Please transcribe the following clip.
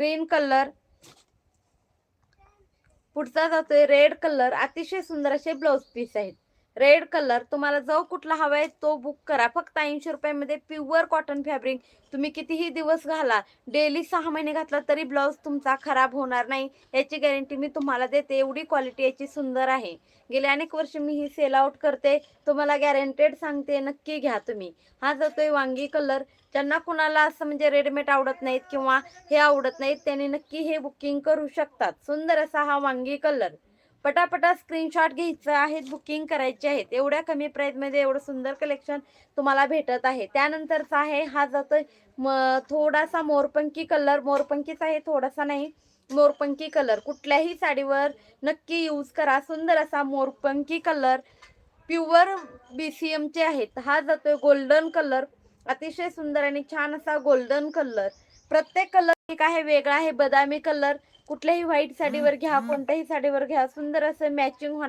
Green colour, पुढचा जातोय red colour. अतिशय सुंदर असे ब्लाउज पीस आहेत. रेड कलर तुम्हाला जो कुठला हवाय तो बुक करा. फक्त 80 रुपयामध्ये प्युअर कॉटन फॅब्रिक. तुम्ही कितीही दिवस घाला, डेली 6 महिने घातला तरी ब्लाऊज तुमचा खराब होणार नाही, याची गॅरंटी मी तुम्हाला देते. एवढी क्वालिटी याची सुंदर आहे. गेले अनेक वर्ष मी ही सेल आउट करते, तुम्हाला गॅरंटेड सांगते. नक्की घ्या तुम्ही. हा जातोय वांगी कलर. ज्यांना कुणाला असं म्हणजे रेडीमेड आवडत नाहीत किंवा हे आवडत नाहीत त्यांनी नक्की हे बुकिंग करू शकतात. सुंदर असा हा वांगी कलर. पटापटा स्क्रीनशॉट घ्यायचं आहे, बुकिंग करायचे आहेत. एवढ्या कमी प्राइसमध्ये एवढं सुंदर कलेक्शन तुम्हाला भेटत आहे. त्यानंतरचा आहे हा जातोय थोडासा मोरपंखी कलर. मोरपंखीचा आहे, थोडासा नाही, मोरपंखी कलर. कुठल्याही साडीवर नक्की यूज करा. सुंदर असा मोरपंखी कलर प्युअर BCM चे आहेत. हा जातोय गोल्डन कलर. अतिशय सुंदर आणि छान असा गोल्डन कलर. प्रत्येक कलर एक आहे, वेगळा आहे. बदामी कलर कुठल्याही व्हाईट साडीवर घ्या, कोणत्याही साडीवर घ्या, सुंदर असं मॅचिंग होणार.